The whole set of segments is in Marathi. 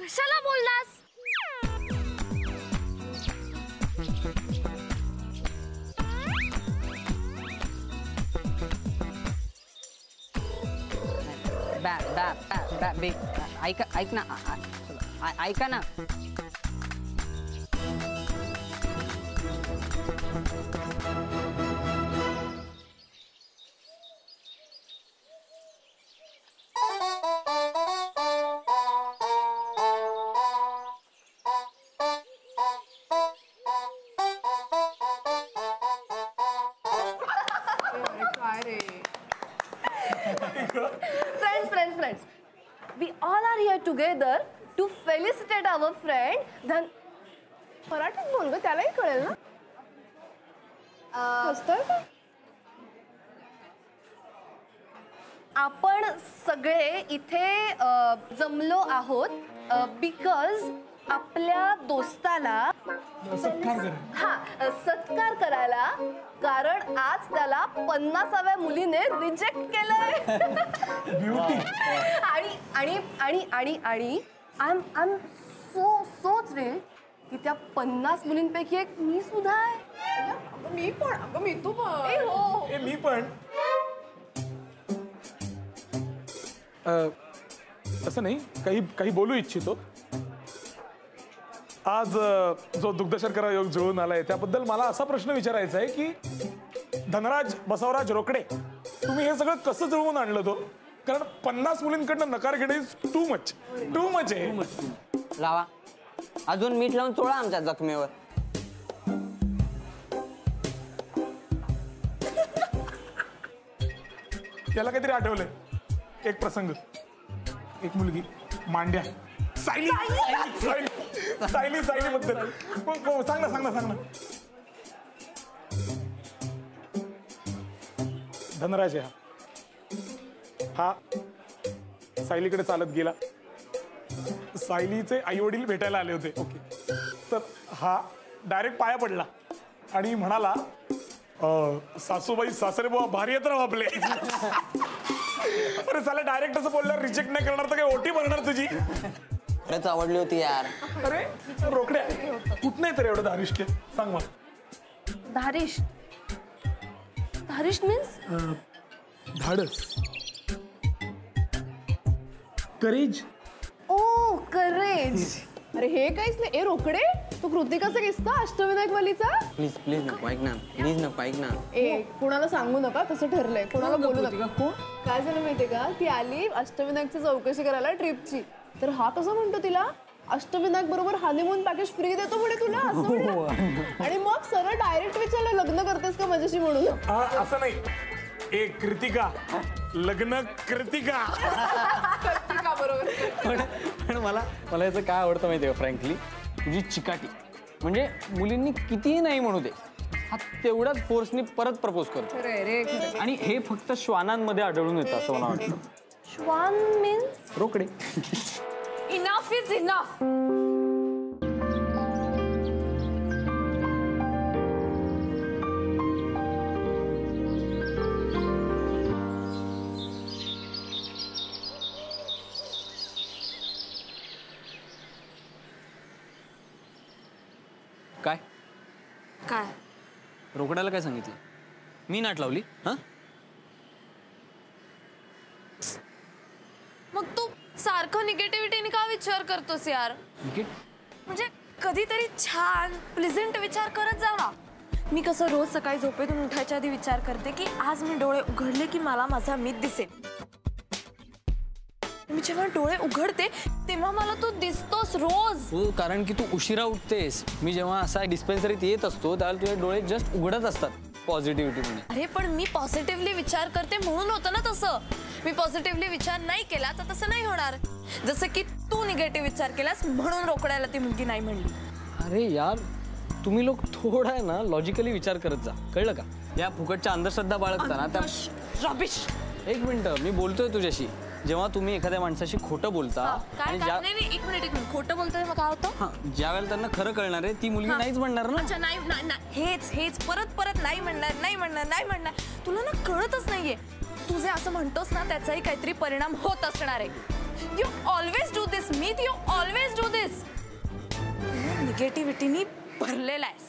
कशाला बोललास? ऐक ना ऐका ना Friends, we all are here together to felicitate our friend. Then मराठीत बोल ग, त्यालाही कळेल ना. आपण सगळे इथे जमलो आहोत बिकॉज आपल्या दोस्ताला सत्कार करायला, कारण आज त्याला 50व्या मुलीने रिजेक्ट केलंय. आणि आय एम सो थ्रिल्ड की त्या 50 मुलींपैकी एक मी सुद्धा आहे. मी पण. अगं मी तू पण. हो मी पण. असं नाही, काही बोलू इच्छितो. आज जो दुग्धशर्करा योग जुळून आलाय त्याबद्दल मला असा प्रश्न विचारायचा आहे की धनराज बसवराज रोकडे, तुम्ही हे सगळं कसं जुळवून आणलं तो? कारण 50 मुलींकडनं नकार घेणे टू मच आहे. लावा अजून मीठ लावून चोळा आमच्या जखमेवर. त्याला काहीतरी आठवलंय एक प्रसंग. एक मुलगी मांड्या सायली बद्दल सांग ना. धनराज आहे हा सायलीकडे चालत गेला. सायलीचे आई वडील भेटायला आले होते. ओके, तर हा डायरेक्ट पाया पडला आणि म्हणाला, सासूबाई सासरे बुवा भारी येत राव आपले. अरे साला डायरेक्ट असं बोलल्यावर रिजेक्ट नाही करणार तर काही ओटी भरणार तुझी? खरंच आवडली होती यार. अरे रोकड्या कुठं नाही तर एवढं धारिष्ट सांग मला. धारिष्ट मीन्स धाडस, करेज. ओ करेज. अरे हे काहीच नाही. ए रोकडे, तू कृतिकाचा किस्सा अष्टविनायक वालीचा. प्लीज नको ऐक ना. ए कुणाला सांगू नका, तसं ठरलंय. कुणाला बोलू नका. काय झालं माहितीये का, ती आली अष्टविनायकची चौकशी करायला ट्रिपची. तर हा कसं म्हणतो तिला, अष्टविनायक बरोबर हनीमून पॅकेज फ्री देतो म्हणे तुला, असं म्हणलं. आणि मग सरळ डायरेक्ट विचारलं, लग्न करतेस का माझ्याशी म्हणून. असं नाही, एक कृतिका लग्न कृतिका. बरोबर. पण मला याचं काय आवडतं माहितीये का, फ्रँकली तुझी चिकाटी. म्हणजे मुलींनी कितीही नाही म्हणू दे, हा तेवढ्याच फोर्सनी परत प्रपोज करतो. आणि हे फक्त श्वानांमध्ये आढळून येतं असं मला वाटतं. श्वान means Rokade. Enough is enough. काय रोकड्याला काय सांगितलं? मी नाट लावली? हा, मग तू सारखं निगेटिव्हिटीने का विचार करतोस यार? म्हणजे कधीतरी छान प्लेझेंट विचार करत जा ना. मी कसं रोज सकाळी झोपेतून उठायच्या आधी विचार करते की आज मी डोळे उघडले की मला माझा मीत दिसेल. मी जेव्हा डोळे उघडते तेव्हा मला तू दिसतोस रोज. हो, कारण की तू उशिरा उठतेस. मी जेव्हा असा डिस्पेन्सरीत येत असतो त्यावेळेला तुझे डोळे जस्ट उघडत असतात पॉझिटिव्हिटी म्हणून. अरे पण मी पॉझिटिव्हली विचार करते म्हणून होतं ना तसं. मी पॉझिटिव्हली विचार नाही केला तर तसं नाही होणार. जसं की तू निगेटिव्ह विचार केलास म्हणून रोकड्याला ती मुलगी नाही म्हणली. अरे यार, तुम्ही लोक थोडा आहे ना लॉजिकली विचार करत जा, कळलं का? या फुकटच्या अंधश्रद्धा बाळगताना त्या. रबिश. एक मिनिट, मी बोलतोय तुझ्याशी. जेव्हा तुम्ही एखाद्या माणसाशी खोटं बोलता आणि एक मिनिट खोटं बोलतोय मग काय होतं? ज्या वेळेला त्यांना खरं कळणार आहे ती मुलगी नाहीच म्हणणार ना. अच्छा, नाही हेच परत नाही म्हणणार. तुला ना कळतच नाहीये. तू जे असं म्हणतोस ना त्याचाही काहीतरी परिणाम होत असणार आहे. You always do this Meet, you always do this. निगेटिव्हिटीनी भरलेला आहेस.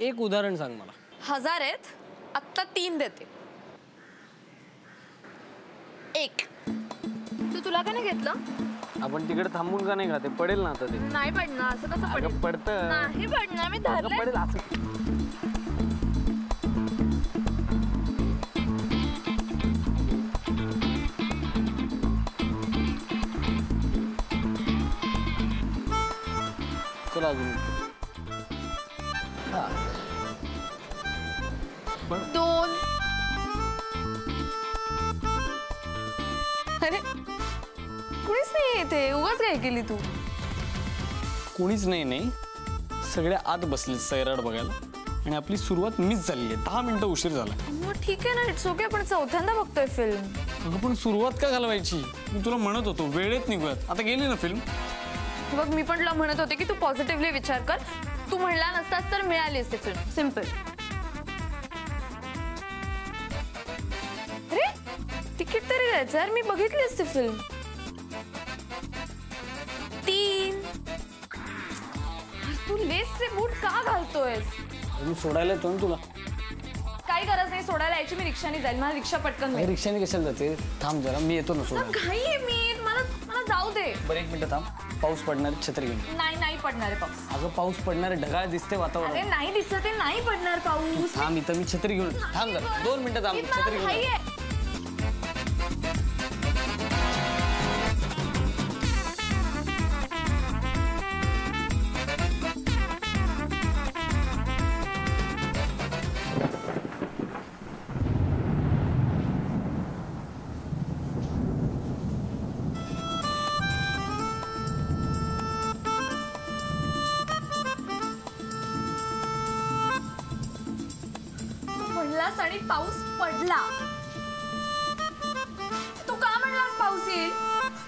एक उदाहरण सांग मला. 1000 आहेत, आत्ता 3 देते. 1. तुला का नाही घेतलं? आपण तिकडे थांबून का नाही का? ते पडेल ना आता. ते नाही पडणार. असं कसं पडेल? पडतं. नाही पडणार. मी धरले. पडेल असं. चला अजून. 2. अरे कुणीच नाही येते. उगाच काय केली तू? कोणीच नाही. सगळे आत बसले सैराट बघायला आणि आपली सुरुवात मिस झाली आहे. 10 मिनिटं उशीर झाला. मग ठीक आहे ना, इट्स ओके. पण चौथ्यांदा बघतोय फिल्म. अगं पण सुरुवात का घालवायची? मी तुला म्हणत होतो वेळेत निघूयात. आता गेली ना फिल्म. बघ मी पण तुला म्हणत होते की तू पॉझिटिव्हली विचार कर. तू म्हणला नसतास तर मिळाली असते फिल्म. सिम्पल. अरे तिकीट तरी द्यायचं यार. मी बघितली असते फिल्म. 3. तू लेसचे बूट का घालतोयस? मी सोडायला येतो ना तुला. काही गरज नाही सोडायला यायची. मी रिक्षाने जाईल. मला रिक्षा पटकन मिळेल. रिक्षाने कशाला जाते? थांब जरा, मी येतो ना सोडायला. घाई आहे मी. मला जाऊ दे. बरं 1 मिनिट थांब. पाऊस पडणार, छत्री घेऊन. नाही पडणार आहे पाऊस. अगं पाऊस पडणार, ढगाळ दिसते वातावरण. अरे नाही दिसत आहे. नाही पडणार पाऊस. थांब इथं, मी छत्री घेऊन. थांब जरा 2 मिनिटं थांब. छत्री घेऊन. म्हणलास आणि पाऊस पडला. तू का म्हणलास पाऊस येईल?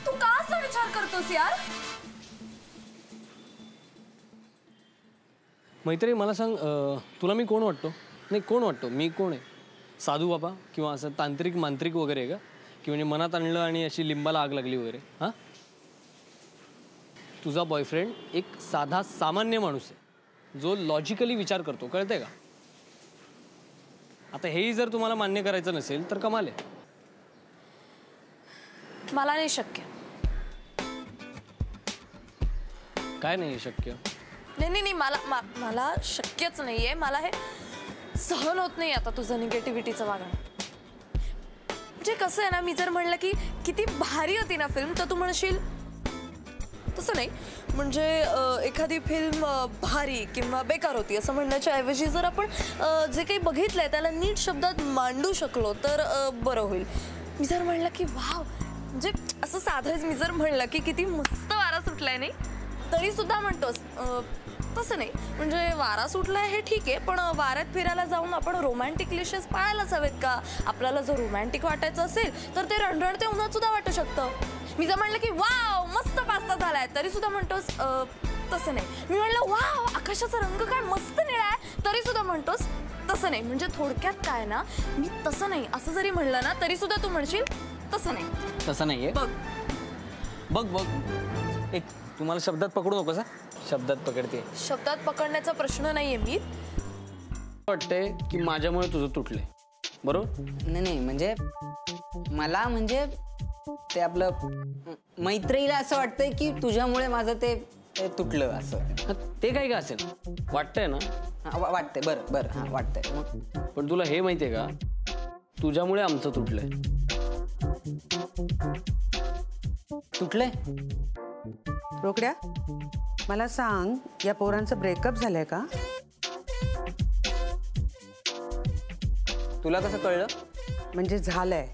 तू का असा विचार करतोस यार? मैत्री मला सांग, तुला मी कोण वाटतो? नाही कोण वाटतो? मी कोण आहे? साधू बाबा किंवा असं तांत्रिक मांत्रिक वगैरे आहे का? की म्हणजे मनात आणलं आणि अशी लिंबाला आग लागली वगैरे? हां, तुझा बॉयफ्रेंड एक साधा सामान्य माणूस आहे जो लॉजिकली विचार करतो. कळतंय का? आता हेही जर तुम्हाला मान्य करायचं नसेल तर कमाल आहे. मला नाही शक्य. काय नाही शक्य? नाही मला शक्यच नाहीये. मला हे सहन होत नाही आता तुझं निगेटिव्हिटीचं वागणं. म्हणजे कसं आहे ना, मी जर म्हणलं की किती भारी होती ना फिल्म तर तू म्हणशील तसं नाही. म्हणजे एखादी फिल्म भारी किंवा बेकार होती असं म्हणण्याच्या ऐवजी जर आपण जे काही बघितलंय त्याला नीट शब्दात मांडू शकलो तर बरं होईल. मी जर म्हणलं की वाव, म्हणजे असं साधंच मी जर म्हणलं की किती मस्त वारा सुटलाय नाही तरी सुद्धा म्हणतोस तसं नाही. म्हणजे वारा सुटलाय हे ठीक आहे, पण वाऱ्यात फिरायला जाऊन आपण रोमॅन्टिक क्लिशेस पाळायलाच हवेत का? आपल्याला जर रोमॅन्टिक वाटायचं असेल तर ते रणरणते उन्हात सुद्धा वाटू शकतं. मी जर म्हणलं की वाव मस्त पास्ता झालाय तरी सुद्धा म्हणतोस तसं नाही. मी म्हणलं वाव आकाशाचा रंग काय मस्त निळा आहे तरी सुद्धा म्हणतोस तसं नाही. म्हणजे थोडक्यात काय ना, मी तसं नाही असं जरी म्हणलं ना तरी सुद्धा तू म्हणशील तसं नाही. तसं नाहीये. बघ एक तुम्हाला शब्दात पकडू नकोस. शब्दात पकडते. शब्दात पकडण्याचा प्रश्न नाहीये. मी वाटतंय की माझ्यामुळे तुझं तुटलंय, बरोबर? नाही म्हणजे मला म्हणजे ते आपलं मैत्रीला असं वाटतंय की तुझ्यामुळे माझं ते तुटलं असं. ते काही का असेल वाटतंय ना? वाटतंय. बरं हां वाटतंय. मग पण तुला हे माहितीये का, तुझ्यामुळे आमचं तुटलंय. तुटलंय? रोकड्या, मला सांग, या पोरांचं ब्रेकअप झालंय का? तुला कसं कळलं? म्हणजे झालंय.